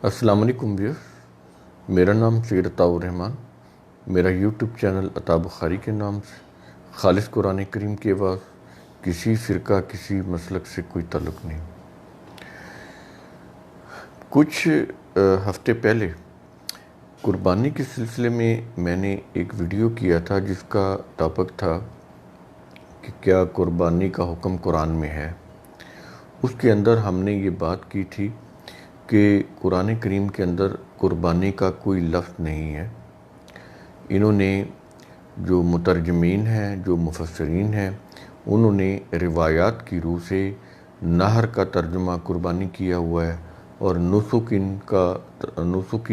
السلام علیکم ویئرس، میرا نام سید عطاء الرحمن، میرا یوٹیوب چینل عطاء بخاری کے نام سے خالص قرآن کریم کی آواز، کسی فرقہ کسی مسلک سے کوئی تعلق نہیں۔ کچھ ہفتے پہلے قربانی کے سلسلے میں نے ایک ویڈیو کیا تھا جس کا ٹاپک تھا کہ کیا قربانی کا حکم قرآن میں ہے۔ اس کے اندر ہم نے یہ بات کی تھی کہ قرآن کریم کے اندر قربانی کا کوئی لفظ نہیں ہے۔ انہوں نے جو مترجمین ہیں، جو مفسرین ہیں، انہوں نے روایات کی روح سے نہر کا ترجمہ قربانی کیا ہوا ہے اور نسکی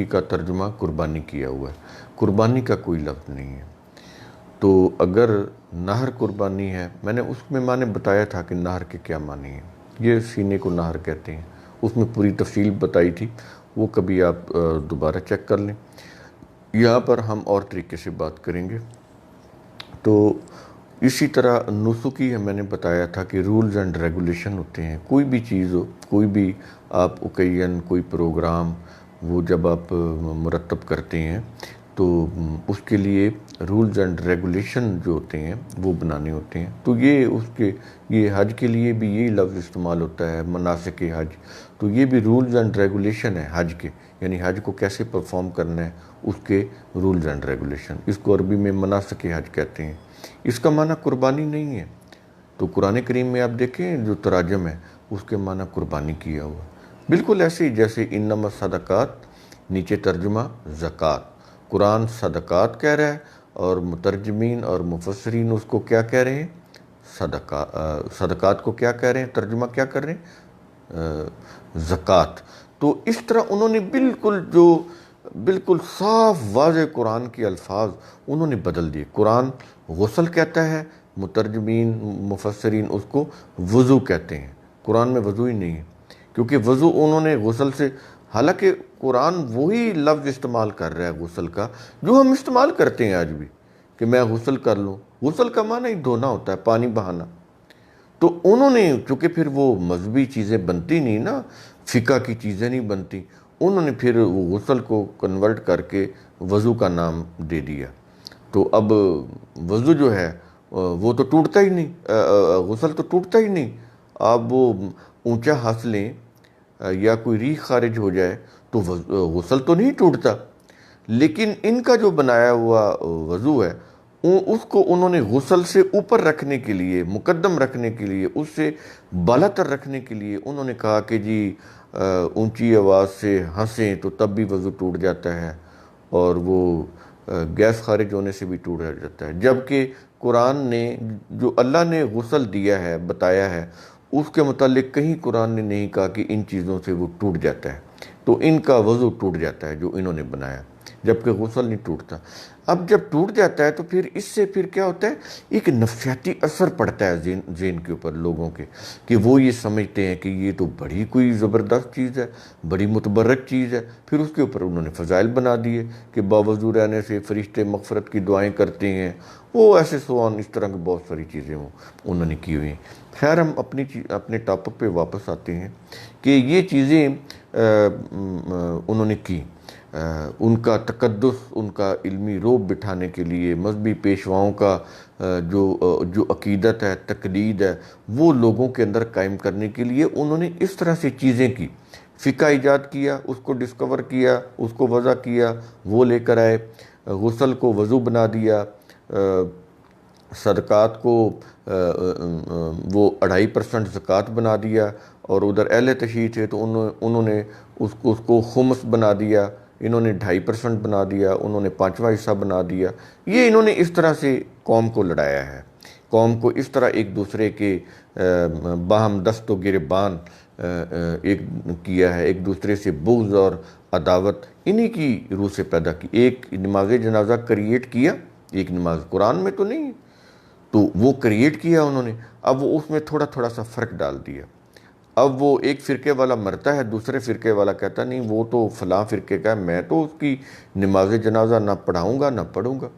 کا ترجمہ قربانی کیا ہوا ہے۔ قربانی کا کوئی لفظ نہیں ہے۔ تو اگر نہر قربانی ہے، میں نے اس میں معنی بتایا تھا کہ نہر کے کیا معنی ہیں۔ یہ سینے کو نہر کہتے ہیں، اس میں پوری تفصیل بتائی تھی، وہ کبھی آپ دوبارہ چیک کر لیں۔ یہاں پر ہم اور طریقے سے بات کریں گے۔ تو اسی طرح نسکی میں نے بتایا تھا کہ رولز اینڈ ریگولیشن ہوتے ہیں۔ کوئی بھی چیز ہو، کوئی بھی آپ اوکیزن، کوئی پروگرام، وہ جب آپ مرتب کرتے ہیں تو اس کے لیے رولز اینڈ ریگولیشن جو ہوتے ہیں وہ بنانے ہوتے ہیں۔ تو یہ حج کے لیے بھی یہی لفظ استعمال ہوتا ہے، مناسک حج۔ تو یہ بھی رولز اینڈ ریگولیشن ہے حج کے، یعنی حج کو کیسے پرفارم کرنا ہے اس کے رولز اینڈ ریگولیشن۔ اس کو عربی میں مناسک حج کہتے ہیں۔ اس کا معنی قربانی نہیں ہے۔ تو قرآن کریم میں آپ دیکھیں جو تراجم ہے اس کے معنی قربانی کیا ہوا، بالکل ایسے ہی جیسے انما الصدقات، نیچے ترجمہ زکوٰۃ۔ قرآن صدقات کہہ رہا ہے اور مترجمین اور مفسرین اس کو کیا کہہ رہے ہیں؟ صدقات کو کیا کہہ رہے ہیں؟ ترجمہ کیا کر رہے ہیں؟ زکوٰۃ۔ تو اس طرح انہوں نے بالکل صاف واضح قرآن کے الفاظ انہوں نے بدل دیے۔ قرآن غسل کہتا ہے، مترجمین مفسرین اس کو وضو کہتے ہیں۔ قرآن میں وضو ہی نہیں ہے، کیونکہ وضو انہوں نے غسل سے، حالانکہ قرآن وہی لفظ استعمال کر رہا ہے غسل کا جو ہم استعمال کرتے ہیں آج بھی، کہ میں غسل کر لوں۔ غسل کا معنی ہی دھونا ہوتا ہے، پانی بہانا۔ تو انہوں نے، چونکہ پھر وہ مذہبی چیزیں بنتی نہیں نا، فقہ کی چیزیں نہیں بنتی، انہوں نے پھر وہ غسل کو کنورٹ کر کے وضو کا نام دے دیا۔ تو اب وضو جو ہے وہ تو ٹوٹتا ہی نہیں، غسل تو ٹوٹتا ہی نہیں۔ آپ وہ اونچا ہنس لیں یا کوئی ریح خارج ہو جائے تو غسل تو نہیں ٹوٹتا، لیکن ان کا جو بنایا ہوا وضو ہے اس کو انہوں نے غسل سے اوپر رکھنے کے لیے، مقدم رکھنے کے لیے، اس سے بالا تر رکھنے کے لیے انہوں نے کہا کہ جی اونچی آواز سے ہنسیں تو تب بھی وضو ٹوٹ جاتا ہے، اور وہ گیس خارج ہونے سے بھی ٹوٹ جاتا ہے۔ جبکہ قرآن نے جو اللہ نے غسل دیا ہے، بتایا ہے، اس کے متعلق کہیں قرآن نے نہیں کہا کہ ان چیزوں سے وہ ٹوٹ جاتا ہے۔ تو ان کا وضو ٹوٹ جاتا ہے جو انہوں نے بنایا، جبکہ غسل نہیں ٹوٹتا۔ اب جب ٹوٹ جاتا ہے تو پھر اس سے پھر کیا ہوتا ہے؟ ایک نفسیاتی اثر پڑتا ہے ذہن کے اوپر لوگوں کے، کہ وہ یہ سمجھتے ہیں کہ یہ تو بڑی کوئی زبردست چیز ہے، بڑی متبرک چیز ہے۔ پھر اس کے اوپر انہوں نے فضائل بنا دیے کہ باوضو رہنے سے فرشتے مغفرت کی دعائیں کرتے ہیں، وہ ایسے سوان، اس طرح کی بہت ساری چیزیں انہوں نے کی ہوئی ہیں۔ خیر، ہم اپنے ٹاپک پہ واپس آتے ہیں کہ یہ چیزیں انہوں نے کی، ان کا تقدس، ان کا علمی روب بٹھانے کے لیے، مذہبی پیشواؤں کا جو عقیدت ہے، تقلید ہے، وہ لوگوں کے اندر قائم کرنے کے لیے انہوں نے اس طرح سے چیزیں کی۔ فقہ ایجاد کیا، اس کو ڈسکور کیا، اس کو وضع کیا، وہ لے کر آئے۔ غسل کو وضو بنا دیا، صدقات کو وہ 2.5% زکوٰۃ بنا دیا، اور ادھر اہل تشیع تھے تو انہوں نے اس کو خمس بنا دیا، انہوں نے 2.5% بنا دیا، انہوں نے 5واں حصہ بنا دیا۔ یہ انہوں نے اس طرح سے قوم کو لڑایا ہے، قوم کو اس طرح ایک دوسرے کے باہم دست و گریبان ایک کیا ہے، ایک دوسرے سے بغض اور عداوت انہی کی روح سے پیدا کی۔ ایک نماز جنازہ کریٹ کیا، ایک نماز، قرآن میں تو نہیں، تو وہ کریٹ کیا انہوں نے۔ اب وہ اس میں تھوڑا تھوڑا سا فرق ڈال دیا۔ اب وہ ایک فرقے والا مرتا ہے، دوسرے فرقے والا کہتا نہیں وہ تو فلاں فرقے کا ہے، میں تو اس کی نماز جنازہ نہ پڑھاؤں گا نہ پڑھوں گا۔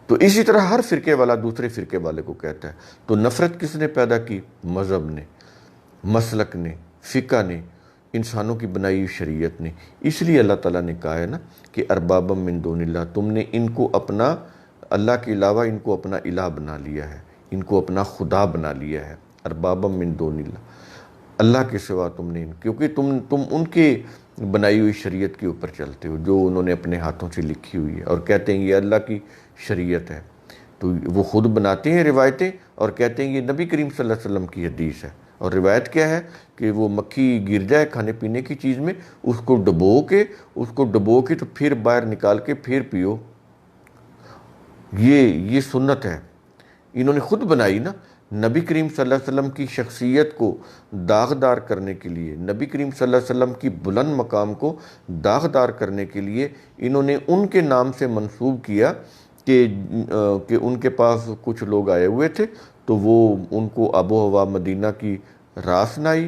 تو اسی طرح ہر فرقے والا دوسرے فرقے والے کو کہتا ہے۔ تو نفرت کس نے پیدا کی؟ مذہب نے، مسلک نے، فقہ نے۔ انسانوں کی بنائی ہوئی شریعت نہیں. اس لیے اللہ تعالیٰ نے کہا ہے نا کہ اربابا من دون اللہ، تم نے ان کو اپنا، اللہ کے علاوہ ان کو اپنا الہ بنا لیا ہے، ان کو اپنا خدا بنا لیا ہے. اربابا من دون اللہ، اللہ کے سوا تم نے، کیونکہ تم ان کے بنائی ہوئی شریعت کے اوپر چلتے ہو جو انہوں نے اپنے ہاتھوں سے لکھی ہوئی ہے، اور کہتے ہیں یہ اللہ کی شریعت ہے. تو وہ خود بناتے ہیں روایتیں اور کہتے ہیں یہ نبی کریم صلی اللہ علیہ وسلم کی حدیث ہے. اور روایت کیا ہے کہ وہ مکھی گر جائے کھانے پینے کی چیز میں، اس کو ڈبو کے تو پھر باہر نکال کے پھر پیو. یہ سنت ہے، انہوں نے خود بنائی نا. نبی کریم صلی اللہ علیہ وسلم کی شخصیت کو داغدار کرنے کے لیے، نبی کریم صلی اللہ علیہ وسلم کی بلند مقام کو داغدار کرنے کے لیے انہوں نے ان کے نام سے منسوب کیا کہ ان کے پاس کچھ لوگ آئے ہوئے تھے، تو وہ ان کو آب و ہوا مدینہ کی راس نہ آئی،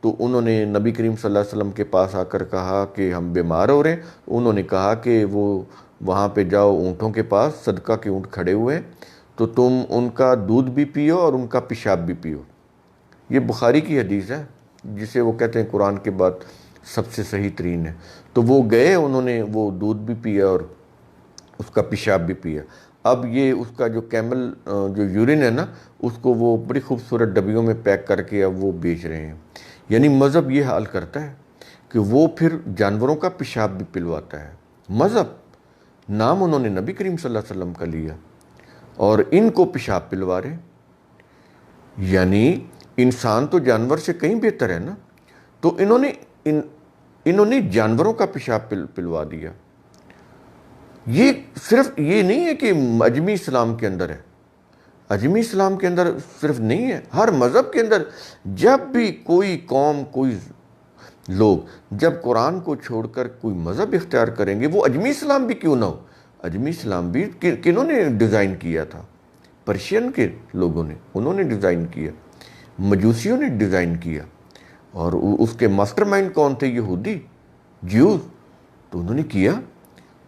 تو انہوں نے نبی کریم صلی اللہ علیہ وسلم کے پاس آ کر کہا کہ ہم بیمار ہو رہے ہیں. انہوں نے کہا کہ وہ وہاں پہ جاؤ، اونٹوں کے پاس صدقہ کے اونٹ کھڑے ہوئے ہیں، تو تم ان کا دودھ بھی پیو اور ان کا پیشاب بھی پیو. یہ بخاری کی حدیث ہے جسے وہ کہتے ہیں قرآن کے بعد سب سے صحیح ترین ہے. تو وہ گئے، انہوں نے وہ دودھ بھی پیا اور اس کا پیشاب بھی پیا. اب یہ اس کا جو کیمل جو یورین ہے نا، اس کو وہ بڑی خوبصورت ڈبیوں میں پیک کر کے اب وہ بیچ رہے ہیں. یعنی مذہب یہ حال کرتا ہے کہ وہ پھر جانوروں کا پیشاب بھی پلواتا ہے. مذہب، نام انہوں نے نبی کریم صلی اللہ علیہ وسلم کا لیا اور ان کو پیشاب پلوا رہے. یعنی انسان تو جانور سے کہیں بہتر ہے نا، تو انہوں نے جانوروں کا پیشاب پلوا دیا. یہ صرف یہ نہیں ہے کہ اجمی اسلام کے اندر ہے، اجمی اسلام کے اندر صرف نہیں ہے، ہر مذہب کے اندر. جب بھی کوئی قوم، کوئی لوگ جب قرآن کو چھوڑ کر کوئی مذہب اختیار کریں گے، وہ اجمی اسلام بھی کیوں نہ ہو. اجمی اسلام بھی کنہوں نے ڈیزائن کیا تھا؟ پرشین کے لوگوں نے، انہوں نے ڈیزائن کیا، مجوسیوں نے ڈیزائن کیا. اور اس کے ماسٹر مائنڈ کون تھے؟ یہودی، جیوز. تو انہوں نے کیا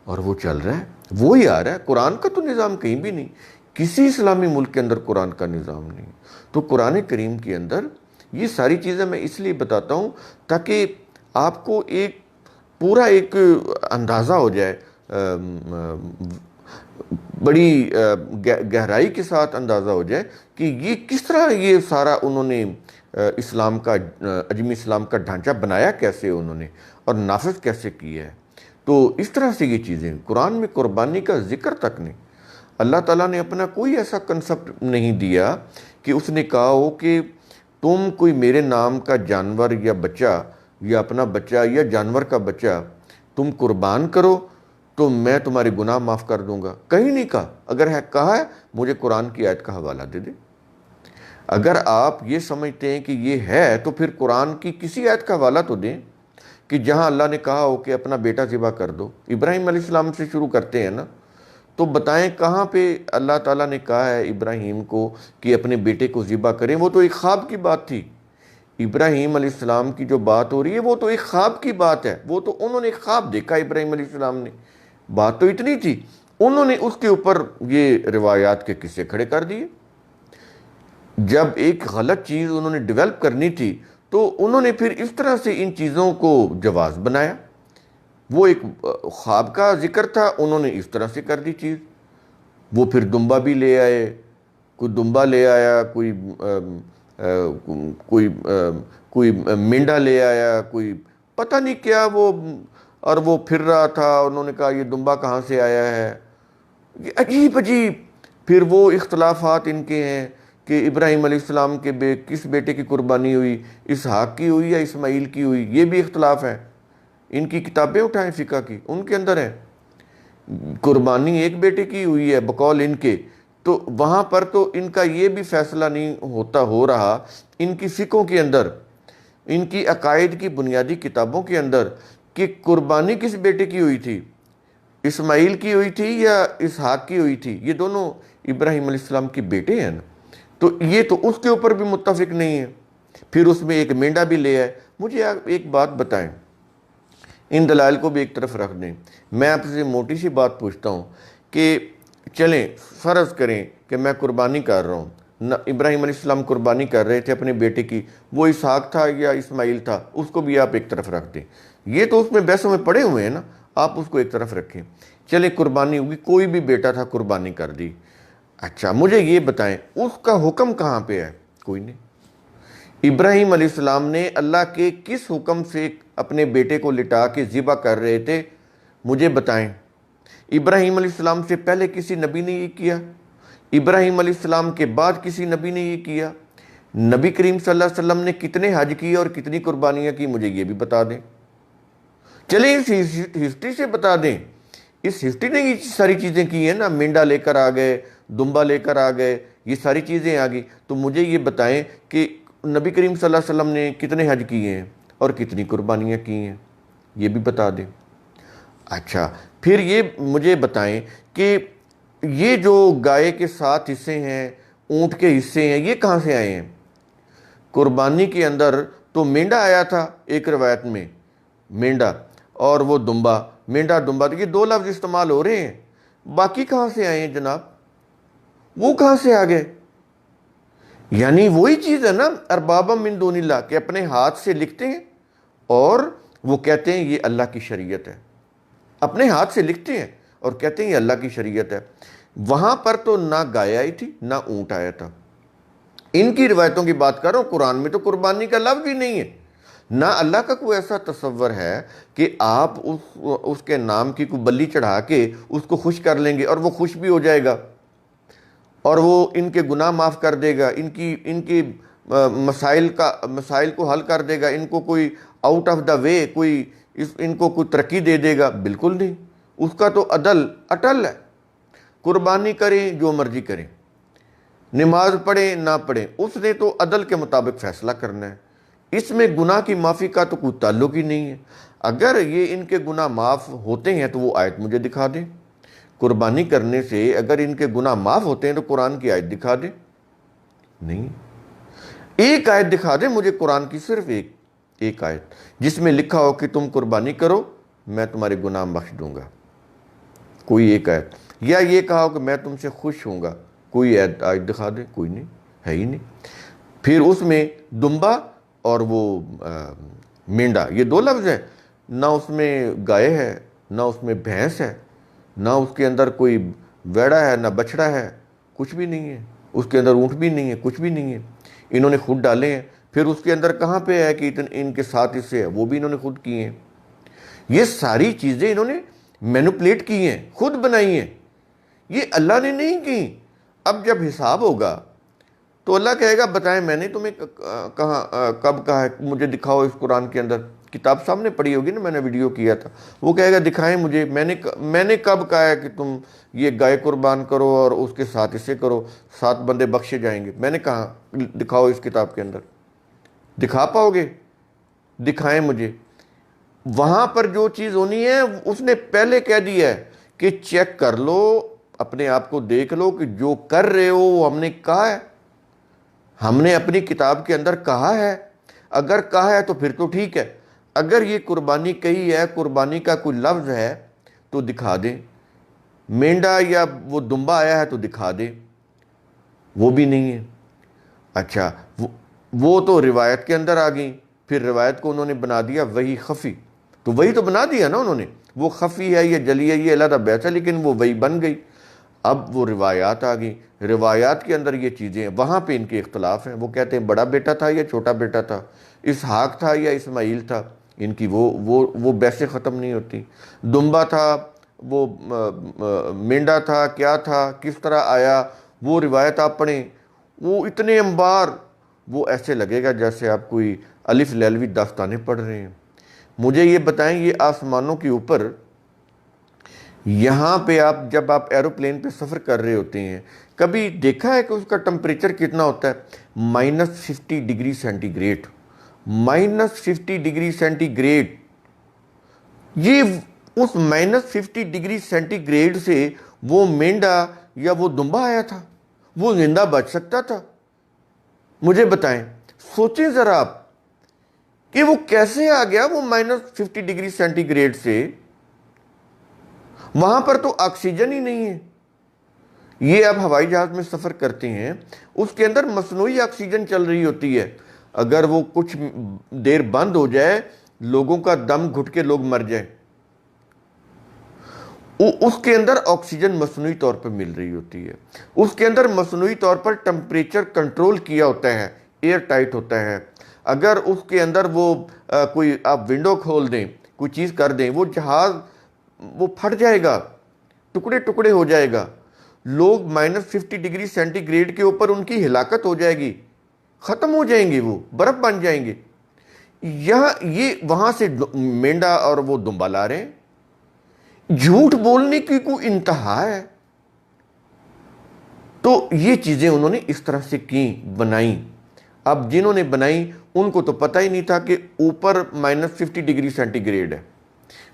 اور وہ چل رہا ہے، وہی آ رہا ہے. قرآن کا تو نظام کہیں بھی نہیں، کسی اسلامی ملک کے اندر قرآن کا نظام نہیں. تو قرآن کریم کے اندر یہ ساری چیزیں میں اس لیے بتاتا ہوں تاکہ آپ کو ایک پورا ایک اندازہ ہو جائے، بڑی گہرائی کے ساتھ اندازہ ہو جائے کہ یہ کس طرح یہ سارا انہوں نے اسلام کا، اجمی اسلام کا ڈھانچہ بنایا کیسے انہوں نے اور نافذ کیسے کیا ہے. تو اس طرح سے یہ چیزیں قرآن میں قربانی کا ذکر تک نہیں. اللہ تعالیٰ نے اپنا کوئی ایسا کنسپٹ نہیں دیا کہ اس نے کہا ہو کہ تم کوئی میرے نام کا جانور یا بچہ یا اپنا بچہ یا جانور کا بچہ تم قربان کرو تو میں تمہارے گناہ معاف کر دوں گا. کہیں نہیں کہا. اگر ہے کہا ہے مجھے قرآن کی آیت کا حوالہ دے دیں. اگر آپ یہ سمجھتے ہیں کہ یہ ہے تو پھر قرآن کی کسی آیت کا حوالہ تو دیں کہ جہاں اللہ نے کہا ہو کہ اپنا بیٹا ذبح کر دو. ابراہیم علیہ السلام سے شروع کرتے ہیں نا، تو بتائیں کہاں پہ اللہ تعالیٰ نے کہا ہے ابراہیم کو کہ اپنے بیٹے کو ذبح کریں. وہ تو ایک خواب کی بات تھی. ابراہیم علیہ السلام کی جو بات ہو رہی ہے وہ تو ایک خواب کی بات ہے. وہ تو انہوں نے ایک خواب دیکھا ابراہیم علیہ السلام نے، بات تو اتنی تھی. انہوں نے اس کے اوپر یہ روایات کے قصے کھڑے کر دیے. جب ایک غلط چیز انہوں نے ڈیولپ کرنی تھی تو انہوں نے پھر اس طرح سے ان چیزوں کو جواز بنایا. وہ ایک خواب کا ذکر تھا، انہوں نے اس طرح سے کر دی چیز. وہ پھر دمبا بھی لے آئے، کوئی دمبا لے آیا، کوئی مینڈا لے آیا، کوئی پتہ نہیں کیا وہ، اور وہ پھر رہا تھا. انہوں نے کہا یہ دمبا کہاں سے آیا ہے. یہ عجیب عجیب. پھر وہ اختلافات ان کے ہیں کہ ابراہیم علیہ السلام کے کس بیٹے کی قربانی ہوئی، اسحاق کی ہوئی یا اسماعیل کی ہوئی. یہ بھی اختلاف ہے. ان کی کتابیں اٹھائیں فقہ کی، ان کے اندر ہے قربانی ایک بیٹے کی ہوئی ہے بقول ان کے. تو وہاں پر تو ان کا یہ بھی فیصلہ نہیں ہو رہا ان کی فقہوں کے اندر، ان کی عقائد کی بنیادی کتابوں کے اندر، کہ قربانی کس بیٹے کی ہوئی تھی، اسماعیل کی ہوئی تھی یا اسحاق کی ہوئی تھی. یہ دونوں ابراہیم علیہ السلام کے بیٹے ہیں نا. تو یہ تو اس کے اوپر بھی متفق نہیں ہے. پھر اس میں ایک مینڈا بھی لے آئے. مجھے آپ ایک بات بتائیں، ان دلائل کو بھی ایک طرف رکھ دیں. میں آپ سے موٹی سی بات پوچھتا ہوں کہ چلیں فرض کریں کہ میں قربانی کر رہا ہوں، ابراہیم علیہ السلام قربانی کر رہے تھے اپنے بیٹے کی، وہ اسحاق تھا یا اسماعیل تھا، اس کو بھی آپ ایک طرف رکھ دیں، یہ تو اس میں بحثوں میں پڑے ہوئے ہیں نا، آپ اس کو ایک طرف رکھیں، چلے قربانی ہوگی، کوئی بھی بیٹا تھا قربانی کر دی۔ اچھا مجھے یہ بتائیں اس کا حکم کہاں پہ ہے؟ کوئی نہیں۔ ابراہیم علیہ السلام نے اللہ کے کس حکم سے اپنے بیٹے کو لٹا کے ذبح کر رہے تھے؟ مجھے بتائیں۔ ابراہیم علیہ السلام سے پہلے کسی نبی نے یہ کیا؟ ابراہیم علیہ السلام کے بعد کسی نبی نے یہ کیا؟ نبی کریم صلی اللہ علیہ وسلم نے کتنے حج کیے اور کتنی قربانیاں کی؟ مجھے یہ بھی بتا دیں۔ چلیں اس ہسٹری سے بتا دیں، اس ہسٹری نے یہ ساری چیزیں کی ہیں نا، مینڈا لے کر آ گئے، دمبا لے کر آ گئے، یہ ساری چیزیں آ گئی، تو مجھے یہ بتائیں کہ نبی کریم صلی اللہ علیہ وسلم نے کتنے حج کیے ہیں اور کتنی قربانیاں کی ہیں، یہ بھی بتا دیں۔ اچھا پھر یہ مجھے بتائیں کہ یہ جو گائے کے 7 حصے ہیں، اونٹ کے حصے ہیں، یہ کہاں سے آئے ہیں؟ قربانی کے اندر تو مینڈا آیا تھا ایک روایت میں، مینڈا اور وہ دمبا، مینڈا دمبا، تو یہ 2 لفظ استعمال ہو رہے ہیں، باقی کہاں سے آئے ہیں جناب؟ وہ کہاں سے آ گئے؟ یعنی وہی چیز ہے نا، اربابا من دون اللہ، کہ اپنے ہاتھ سے لکھتے ہیں اور وہ کہتے ہیں یہ اللہ کی شریعت ہے، اپنے ہاتھ سے لکھتے ہیں اور کہتے ہیں یہ اللہ کی شریعت ہے۔ وہاں پر تو نہ گائے آئی تھی نہ اونٹ آیا تھا، ان کی روایتوں کی بات کر رہا ہوں، قرآن میں تو قربانی کا لفظ ہی نہیں ہے، نہ اللہ کا کوئی ایسا تصور ہے کہ آپ اس کے نام کی کوئی بلی چڑھا کے اس کو خوش کر لیں گے اور وہ خوش بھی ہو جائے گا اور وہ ان کے گناہ معاف کر دے گا، ان کی مسائل کو حل کر دے گا، ان کو کوئی آؤٹ آف دا وے ان کو کوئی ترقی دے دے گا، بالکل نہیں۔ اس کا تو عدل اٹل ہے، قربانی کریں جو مرضی کریں، نماز پڑھیں نہ پڑھیں، اس نے تو عدل کے مطابق فیصلہ کرنا ہے، اس میں گناہ کی معافی کا تو کوئی تعلق ہی نہیں ہے۔ اگر یہ ان کے گناہ معاف ہوتے ہیں تو وہ آیت مجھے دکھا دیں، قربانی کرنے سے اگر ان کے گناہ معاف ہوتے ہیں تو قرآن کی آیت دکھا دیں، نہیں، ایک آیت دکھا دیں مجھے قرآن کی، صرف ایک آیت جس میں لکھا ہو کہ تم قربانی کرو میں تمہارے گناہ بخش دوں گا، کوئی ایک آیت، یا یہ کہا ہو کہ میں تم سے خوش ہوں گا، کوئی آیت دکھا دیں، کوئی نہیں ہے ہی نہیں۔ پھر اس میں دمبا اور وہ مینڈا، یہ 2 لفظ ہیں، نہ اس میں گائے ہے نہ اس میں بھینس ہے، نہ اس کے اندر کوئی ویڑا ہے نہ بچڑا ہے، کچھ بھی نہیں ہے، اس کے اندر اونٹ بھی نہیں ہے، کچھ بھی نہیں ہے، انہوں نے خود ڈالے ہیں۔ پھر اس کے اندر کہاں پہ ہے کہ ان کے 7 حصے ہیں، وہ بھی انہوں نے خود کیے ہیں۔ یہ ساری چیزیں انہوں نے مینوپلیٹ کی ہیں، خود بنائی ہیں، یہ اللہ نے نہیں کی۔ اب جب حساب ہوگا تو اللہ کہے گا بتائیں میں نے تمہیں کب کہا ہے، مجھے دکھاؤ اس قرآن کے اندر، کتاب سامنے پڑھی ہوگی نا، میں نے ویڈیو کیا تھا، وہ کہے گا دکھائیں مجھے، میں نے کب کہا ہے کہ تم یہ گائے قربان کرو اور اس کے 7 حصے کرو، 7 بندے بخشے جائیں گے، میں نے کہا دکھاؤ اس کتاب کے اندر، دکھا پاؤ گے؟ دکھائیں مجھے۔ وہاں پر جو چیز ہونی ہے اس نے پہلے کہہ دیا ہے کہ چیک کر لو، اپنے آپ کو دیکھ لو کہ جو کر رہے ہو وہ ہم نے کہا ہے، ہم نے اپنی کتاب کے اندر کہا ہے، اگر کہا ہے تو پھر تو ٹھیک ہے، اگر یہ قربانی کہی ہے، قربانی کا کوئی لفظ ہے تو دکھا دیں، مینڈا یا وہ دمبا آیا ہے تو دکھا دیں، وہ بھی نہیں ہے۔ اچھا وہ تو روایت کے اندر آ گئی، پھر روایت کو انہوں نے بنا دیا وہی خفی، تو وہی تو بنا دیا نا انہوں نے، وہ خفی ہے یہ جلی ہے یہ علیحدہ بحث ہے، لیکن وہ وہی بن گئی۔ اب وہ روایات آ گئی، روایات کے اندر یہ چیزیں ہیں، وہاں پہ ان کے اختلاف ہیں، وہ کہتے ہیں بڑا بیٹا تھا یا چھوٹا بیٹا تھا، اسحاق تھا یا اسماعیل تھا، ان کی وہ بحثیں ختم نہیں ہوتی، دمبا تھا وہ مینڈا تھا کیا تھا کس طرح آیا، وہ روایت آپ پڑھیں، وہ اتنے انبار، وہ ایسے لگے گا جیسے آپ کوئی الف لیلوی داستانیں پڑھ رہے ہیں۔ مجھے یہ بتائیں یہ آسمانوں کے اوپر، یہاں پہ جب آپ ایروپلین پہ سفر کر رہے ہوتے ہیں، کبھی دیکھا ہے کہ اس کا ٹمپریچر کتنا ہوتا ہے؟ -50 degree centigrade, -50 degree centigrade, یہ اس -50 ڈگری سینٹی گریڈ سے وہ مینڈا یا وہ دمبا آیا تھا، وہ زندہ بچ سکتا تھا؟ مجھے بتائیں، سوچیں ذرا آپ کہ وہ کیسے آ گیا وہ -50 ڈگری سینٹی گریڈ سے، وہاں پر تو آکسیجن ہی نہیں ہے، یہ آپ ہوائی جہاز میں سفر کرتے ہیں، اس کے اندر مصنوعی آکسیجن چل رہی ہوتی ہے، اگر وہ کچھ دیر بند ہو جائے، لوگوں کا دم گھٹ کے لوگ مر جائیں، اس کے اندر آکسیجن مصنوعی طور پر مل رہی ہوتی ہے، اس کے اندر مصنوعی طور پر ٹمپریچر کنٹرول کیا ہوتا ہے، ایئر ٹائٹ ہوتا ہے۔ اگر اس کے اندر وہ کوئی آپ ونڈو کھول دیں، کوئی چیز کر دیں، وہ جہاز وہ پھٹ جائے گا، ٹکڑے ٹکڑے ہو جائے گا، لوگ -50 ڈگری سینٹی گریڈ کے اوپر ان کی ہلاکت ہو جائے گی، ختم ہو جائیں گے، وہ برف بن جائیں گے۔ یہ وہاں سے مینڈا اور وہ دمبا لا رہے ہیں۔ جھوٹ بولنے کی کوئی انتہا ہے؟ تو یہ چیزیں انہوں نے اس طرح سے کی، بنائیں۔ اب جنہوں نے بنائی ان کو تو پتہ ہی نہیں تھا کہ اوپر -50 ڈگری سینٹی گریڈ ہے،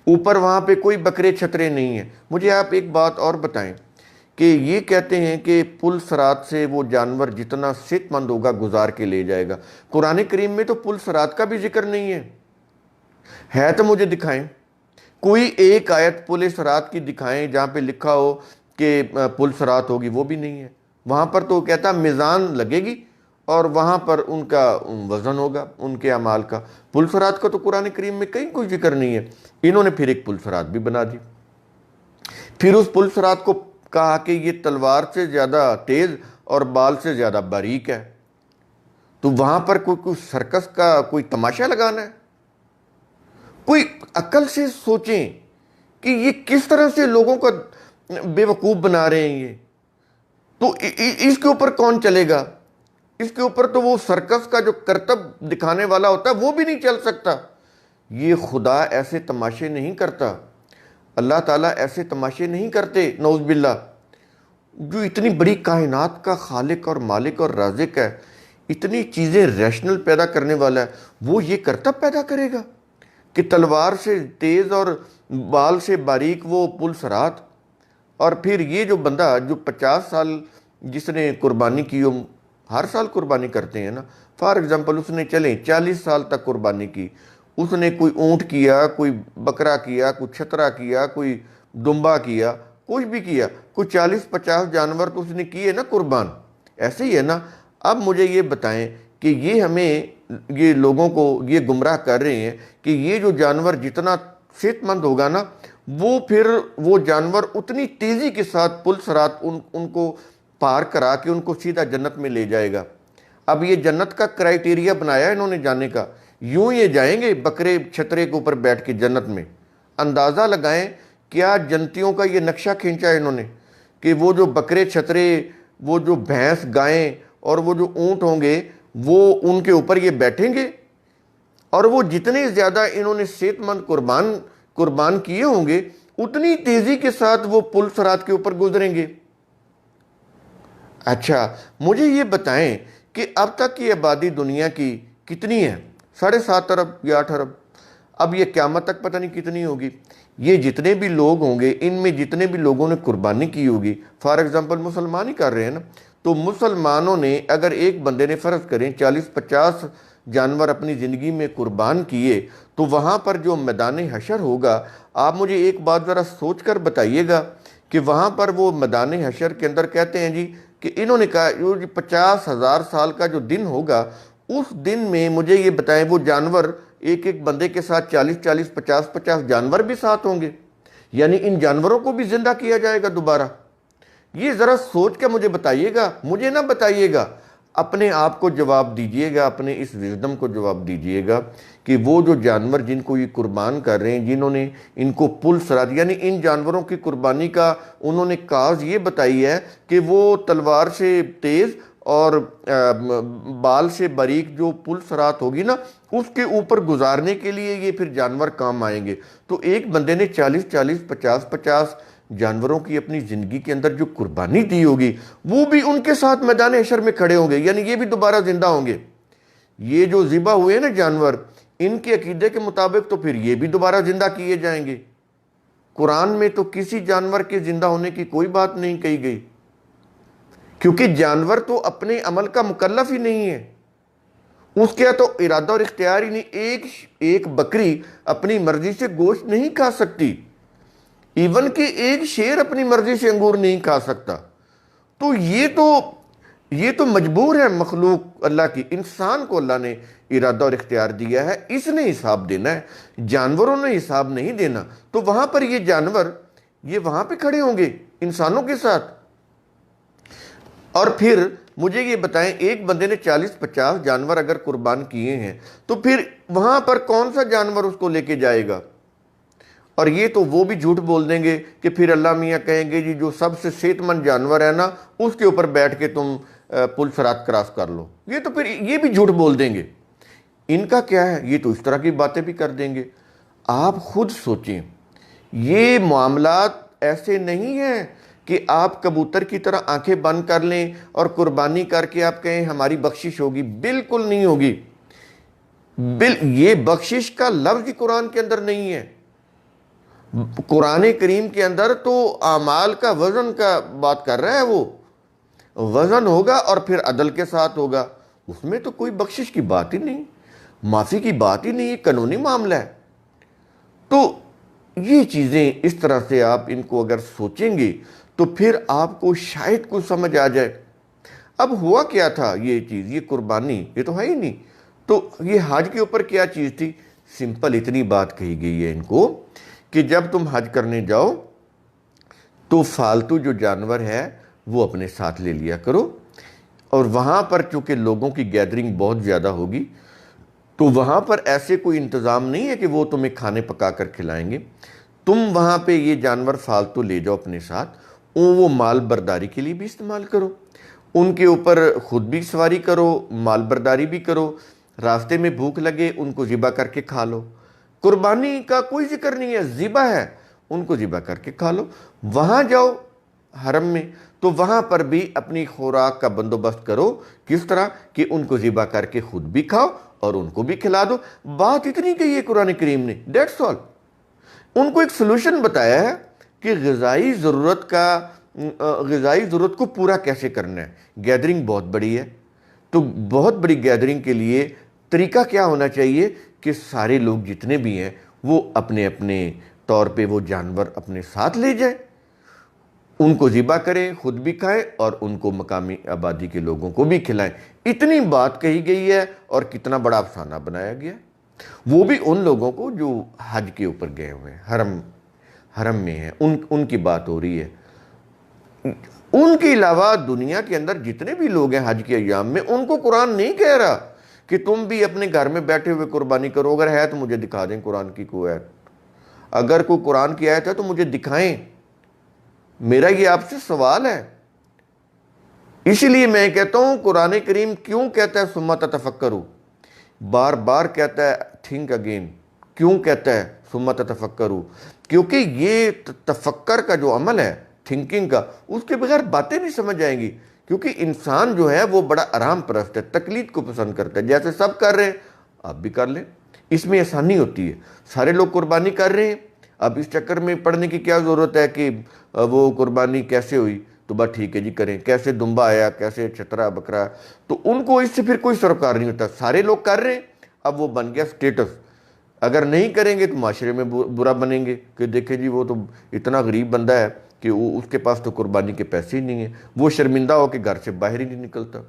اوپر وہاں پہ کوئی بکرے چھترے نہیں ہیں۔ مجھے آپ ایک بات اور بتائیں کہ یہ کہتے ہیں کہ پل صراط سے وہ جانور جتنا صحت مند ہوگا گزار کے لے جائے گا۔ قرآن کریم میں تو پل صراط کا بھی ذکر نہیں ہے تو مجھے دکھائیں، کوئی ایک آیت پل صراط کی دکھائیں جہاں پہ لکھا ہو کہ پل صراط ہوگی، وہ بھی نہیں ہے۔ وہاں پر تو کہتا میزان لگے گی اور وہاں پر ان کا وزن ہوگا ان کے اعمال کا۔ پل صراط کا تو قرآن کریم میں کہیں کوئی ذکر نہیں ہے۔ انہوں نے پھر ایک پل صراط بھی بنا دی، پھر اس پل صراط کو کہا کہ یہ تلوار سے زیادہ تیز اور بال سے زیادہ باریک ہے۔ تو وہاں پر کوئی سرکس کا کوئی تماشا لگانا ہے؟ کوئی عقل سے سوچیں کہ یہ کس طرح سے لوگوں کو بے وقوف بنا رہے ہیں۔ یہ تو اس کے اوپر کون چلے گا؟ اس کے اوپر تو وہ سرکس کا جو کرتب دکھانے والا ہوتا ہے وہ بھی نہیں چل سکتا۔ یہ خدا ایسے تماشے نہیں کرتا، اللہ تعالیٰ ایسے تماشے نہیں کرتے، نعوذ باللہ۔ جو اتنی بڑی کائنات کا خالق اور مالک اور رازق ہے، اتنی چیزیں ریشنل پیدا کرنے والا ہے، وہ یہ کرتب پیدا کرے گا کہ تلوار سے تیز اور بال سے باریک وہ پل صراط؟ اور پھر یہ جو بندہ جو 50 سال جس نے قربانی کی، ہر سال قربانی کرتے ہیں نا، فار ایگزامپل اس نے 40 سال تک قربانی کی، اس نے کوئی اونٹ کیا، کوئی بکرا کیا، کوئی چھترا کیا، کوئی دمبا کیا، کچھ بھی کیا، کوئی 40-50 جانور تو اس نے کیے نا قربان۔ ایسے ہی ہے نا۔ اب مجھے یہ بتائیں کہ یہ لوگوں کو یہ گمراہ کر رہے ہیں کہ یہ جو جانور جتنا صحت مند ہوگا نا، پھر وہ جانور اتنی تیزی کے ساتھ پل صراط ان کو پار کرا کے ان کو سیدھا جنت میں لے جائے گا۔ اب یہ جنت کا کرائیٹیریا بنایا انہوں نے جانے کا، یوں یہ جائیں گے بکرے چھترے کے اوپر بیٹھ کے جنت میں۔ اندازہ لگائیں کیا جنتیوں کا یہ نقشہ کھینچا ہے انہوں نے کہ وہ جو بکرے چھترے، وہ جو بھینس گائیں اور وہ جو اونٹ ہوں گے، وہ ان کے اوپر یہ بیٹھیں گے، اور وہ جتنے زیادہ انہوں نے صحت مند قربان کیے ہوں گے اتنی تیزی کے ساتھ وہ پل صراط کے اوپر گزریں گے۔ اچھا مجھے یہ بتائیں کہ اب تک کی آبادی دنیا کی کتنی ہے؟ 7.5 ارب یا 8 ارب۔ اب یہ قیامت تک پتہ نہیں کتنی ہوگی۔ یہ جتنے بھی لوگ ہوں گے، ان میں جتنے بھی لوگوں نے قربانی کی ہوگی، فار ایگزامپل مسلمان ہی کر رہے ہیں نا، تو مسلمانوں نے اگر ایک بندے نے فرض کریں 40-50 جانور اپنی زندگی میں قربان کیے، تو وہاں پر جو میدان حشر ہوگا، آپ مجھے ایک بات ذرا سوچ کر بتائیے گا کہ وہاں پر وہ میدان حشر کے اندر کہتے ہیں جی کہ انہوں نے کہا 50,000 سال کا جو دن ہوگا، اس دن میں مجھے یہ بتائیں وہ جانور ایک بندے کے ساتھ 40-40 50-50 جانور بھی ساتھ ہوں گے، یعنی ان جانوروں کو بھی زندہ کیا جائے گا دوبارہ۔ یہ ذرا سوچ کے مجھے بتائیے گا، مجھے نہ بتائیے گا، اپنے آپ کو جواب دیجئے گا، اپنے اس وزڈم کو جواب دیجئے گا کہ وہ جو جانور جن کو یہ قربان کر رہے ہیں، جنہوں نے ان کو پل صراط، یعنی ان جانوروں کی قربانی کا انہوں نے کاز یہ بتائی ہے کہ وہ تلوار سے تیز اور بال سے باریک جو پل صراط ہوگی نا، اس کے اوپر گزارنے کے لیے یہ پھر جانور کام آئیں گے۔ تو ایک بندے نے 40-40 50-50 جانوروں کی اپنی زندگی کے اندر جو قربانی دی ہوگی، وہ بھی ان کے ساتھ میدان حشر میں کھڑے ہوں گے، یعنی یہ بھی دوبارہ زندہ ہوں گے۔ یہ جو ذبح ہوئے نا جانور، ان کے عقیدے کے مطابق تو پھر یہ بھی دوبارہ زندہ کیے جائیں گے۔ قرآن میں تو کسی جانور کے زندہ ہونے کی کوئی بات نہیں کہی گئی، کیونکہ جانور تو اپنے عمل کا مکلف ہی نہیں ہے، اس کے تو ارادہ اور اختیار ہی نہیں۔ ایک بکری اپنی مرضی سے گوشت نہیں کھا سکتی، ایون کہ ایک شیر اپنی مرضی سے انگور نہیں کھا سکتا۔ تو یہ تو مجبور ہے مخلوق اللہ کی، انسان کو اللہ نے ارادہ اور اختیار دیا ہے، اس نے حساب دینا ہے، جانوروں نے حساب نہیں دینا۔ تو وہاں پر یہ جانور یہ وہاں پہ کھڑے ہوں گے انسانوں کے ساتھ۔ اور پھر مجھے یہ بتائیں، ایک بندے نے 40-50 جانور اگر قربان کیے ہیں تو پھر وہاں پر کون سا جانور اس کو لے کے جائے گا؟ اور یہ تو وہ بھی جھوٹ بول دیں گے کہ پھر اللہ میاں کہیں گے جی جو سب سے صحت مند جانور ہے نا اس کے اوپر بیٹھ کے تم پل صراط کراس کر لو۔ یہ تو پھر یہ بھی جھوٹ بول دیں گے۔ ان کا کیا ہے، یہ تو اس طرح کی باتیں بھی کر دیں گے۔ آپ خود سوچیں، یہ معاملات ایسے نہیں ہیں کہ آپ کبوتر کی طرح آنکھیں بند کر لیں اور قربانی کر کے آپ کہیں ہماری بخشش ہوگی، بالکل نہیں ہوگی۔ یہ بخشش کا لفظ ہی قرآن کے اندر نہیں ہے۔ قرآن کریم کے اندر تو اعمال کا وزن کا بات کر رہا ہے، وہ وزن ہوگا اور پھر عدل کے ساتھ ہوگا، اس میں تو کوئی بخشش کی بات ہی نہیں، معافی کی بات ہی نہیں، یہ قانونی معاملہ ہے۔ تو یہ چیزیں اس طرح سے آپ ان کو اگر سوچیں گے تو پھر آپ کو شاید کچھ سمجھ آ جائے۔ اب ہوا کیا تھا یہ چیز، یہ قربانی یہ تو ہے ہی نہیں، تو یہ حج کے اوپر کیا چیز تھی؟ سمپل اتنی بات کہی گئی ہے ان کو کہ جب تم حج کرنے جاؤ تو فالتو جو جانور ہے وہ اپنے ساتھ لے لیا کرو، اور وہاں پر چونکہ لوگوں کی گیدرنگ بہت زیادہ ہوگی تو وہاں پر ایسے کوئی انتظام نہیں ہے کہ وہ تمہیں کھانے پکا کر کھلائیں گے، تم وہاں پہ یہ جانور فالتو لے جاؤ اپنے ساتھ، وہ مال برداری کے لیے بھی استعمال کرو، ان کے اوپر خود بھی سواری کرو، مال برداری بھی کرو، راستے میں بھوک لگے ان کو ذبح کر کے کھا لو۔ قربانی کا کوئی ذکر نہیں ہے، ذبح ہے، ان کو ذبح کر کے کھا لو۔ وہاں جاؤ حرم میں تو وہاں پر بھی اپنی خوراک کا بندوبست کرو، کس طرح کہ ان کو ذبح کر کے خود بھی کھاؤ اور ان کو بھی کھلا دو۔ بات اتنی کہی ہے قرآن کریم نے، دیٹس آل۔ ان کو ایک سلوشن بتایا ہے کہ غذائی ضرورت کو پورا کیسے کرنا ہے۔ گیدرنگ بہت بڑی ہے، تو بہت بڑی گیدرنگ کے لیے طریقہ کیا ہونا چاہیے کہ سارے لوگ جتنے بھی ہیں وہ اپنے اپنے طور پہ وہ جانور اپنے ساتھ لے جائیں، ان کو ذبح کریں، خود بھی کھائیں اور ان کو مقامی آبادی کے لوگوں کو بھی کھلائیں۔ اتنی بات کہی گئی ہے اور کتنا بڑا افسانہ بنایا گیا، وہ بھی ان لوگوں کو جو حج کے اوپر گئے ہوئے ہیں، حرم میں ہیں، ان کی بات ہو رہی ہے۔ ان کے علاوہ دنیا کے اندر جتنے بھی لوگ ہیں حج کے ایام میں، ان کو قرآن نہیں کہہ رہا کہ تم بھی اپنے گھر میں بیٹھے ہوئے قربانی کرو۔ اگر ہے تو مجھے دکھا دیں قرآن کی کوئی آیت، اگر کوئی قرآن کی آیت ہے تو مجھے دکھائیں، میرا یہ آپ سے سوال ہے۔ اسی لیے میں کہتا ہوں قرآن کریم کیوں کہتا ہے ثم تتفکروا، بار بار کہتا ہے تھنک اگین، کیوں کہتا ہے ثم تتفکروا؟ کیونکہ یہ تفکر کا جو عمل ہے، تھنکنگ کا، اس کے بغیر باتیں نہیں سمجھ آئیں گی، کیونکہ انسان جو ہے وہ بڑا آرام پرست ہے، تقلید کو پسند کرتا ہے، جیسے سب کر رہے ہیں آپ بھی کر لیں، اس میں آسانی ہوتی ہے۔ سارے لوگ قربانی کر رہے ہیں، اب اس چکر میں پڑھنے کی کیا ضرورت ہے کہ وہ قربانی کیسے ہوئی، تو بس ٹھیک ہے جی کریں، کیسے دمبا آیا، کیسے چھترا بکرا، تو ان کو اس سے پھر کوئی سروکار نہیں ہوتا، سارے لوگ کر رہے ہیں، اب وہ بن گیا سٹیٹس۔ اگر نہیں کریں گے تو معاشرے میں برا بنیں گے کہ دیکھیں جی وہ تو اتنا غریب بندہ ہے کہ اس کے پاس تو قربانی کے پیسے ہی نہیں ہیں، وہ شرمندہ ہو کے گھر سے باہر ہی نہیں نکلتا۔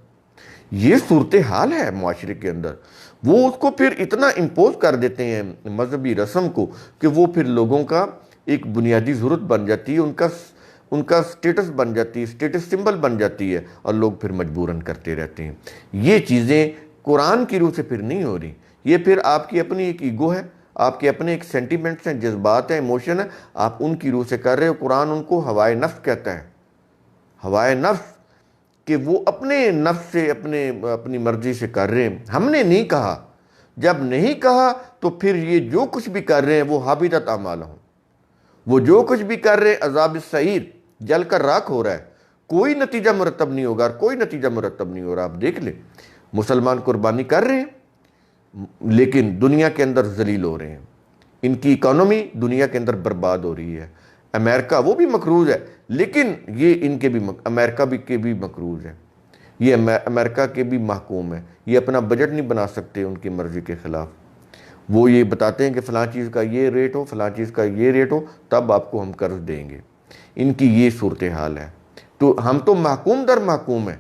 یہ صورتحال ہے معاشرے کے اندر، وہ اس کو پھر اتنا امپوز کر دیتے ہیں مذہبی رسم کو کہ وہ پھر لوگوں کا ایک بنیادی ضرورت بن جاتی ہے، ان کا سٹیٹس بن جاتی ہے، سٹیٹس سمبل بن جاتی ہے، اور لوگ پھر مجبوراً کرتے رہتے ہیں۔ یہ چیزیں قرآن کی روح سے پھر نہیں ہو رہی، یہ پھر آپ کی اپنی ایک ایگو ہے، آپ کے اپنے ایک سینٹیمنٹس ہیں، جذبات ہیں، ایموشن ہے، آپ ان کی روح سے کر رہے ہو۔ قرآن ان کو ہوائے نفس کہتا ہے، ہوائے نفس، کہ وہ اپنے نفس سے اپنی مرضی سے کر رہے ہیں۔ ہم نے نہیں کہا، جب نہیں کہا تو پھر یہ جو کچھ بھی کر رہے ہیں وہ حبطت اعمالہم، وہ جو کچھ بھی کر رہے ہیں عذاب السعیر، جل کر راکھ ہو رہا ہے، کوئی نتیجہ مرتب نہیں ہوگا، کوئی نتیجہ مرتب نہیں ہو رہا۔ آپ دیکھ لیں مسلمان قربانی کر رہے ہیں لیکن دنیا کے اندر ذلیل ہو رہے ہیں، ان کی اکانومی دنیا کے اندر برباد ہو رہی ہے۔ امریکہ وہ بھی مقروض ہے لیکن یہ ان کے بھی امریکہ کے بھی مقروض ہے، یہ امریکہ کے بھی محکوم ہے، یہ اپنا بجٹ نہیں بنا سکتے ان کی مرضی کے خلاف۔ وہ یہ بتاتے ہیں کہ فلاں چیز کا یہ ریٹ ہو، فلاں چیز کا یہ ریٹ ہو، تب آپ کو ہم قرض دیں گے۔ ان کی یہ صورتحال ہے۔ تو ہم تو محکوم در محکوم ہیں،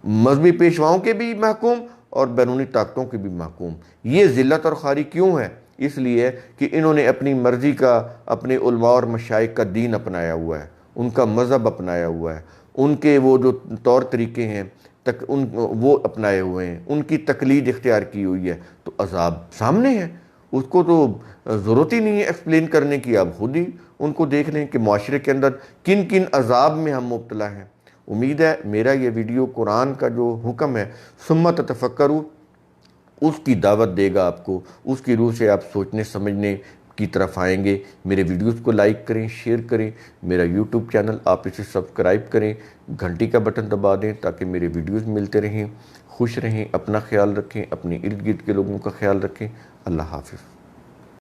مذہبی پیشواؤں کے بھی محکوم اور بیرونی طاقتوں کے بھی محکوم۔ یہ ذلت اور خواری کیوں ہے؟ اس لیے کہ انہوں نے اپنی مرضی کا، اپنے علماء اور مشائخ کا دین اپنایا ہوا ہے، ان کا مذہب اپنایا ہوا ہے، ان کے وہ جو طور طریقے ہیں وہ اپنائے ہوئے ہیں، ان کی تقلید اختیار کی ہوئی ہے، تو عذاب سامنے ہے۔ اس کو تو ضرورت ہی نہیں ہے ایکسپلین کرنے کی، آپ خود ہی ان کو دیکھ لیں کہ معاشرے کے اندر کن کن عذاب میں ہم مبتلا ہیں۔ امید ہے میرا یہ ویڈیو قرآن کا جو حکم ہے ثم تتفکروا، اس کی دعوت دے گا آپ کو، اس کی روح سے آپ سوچنے سمجھنے کی طرف آئیں گے۔ میرے ویڈیوز کو لائک کریں، شیئر کریں، میرا یوٹیوب چینل آپ اسے سبسکرائب کریں، گھنٹی کا بٹن دبا دیں تاکہ میرے ویڈیوز ملتے رہیں۔ خوش رہیں، اپنا خیال رکھیں، اپنے ارد گرد کے لوگوں کا خیال رکھیں۔ اللہ حافظ۔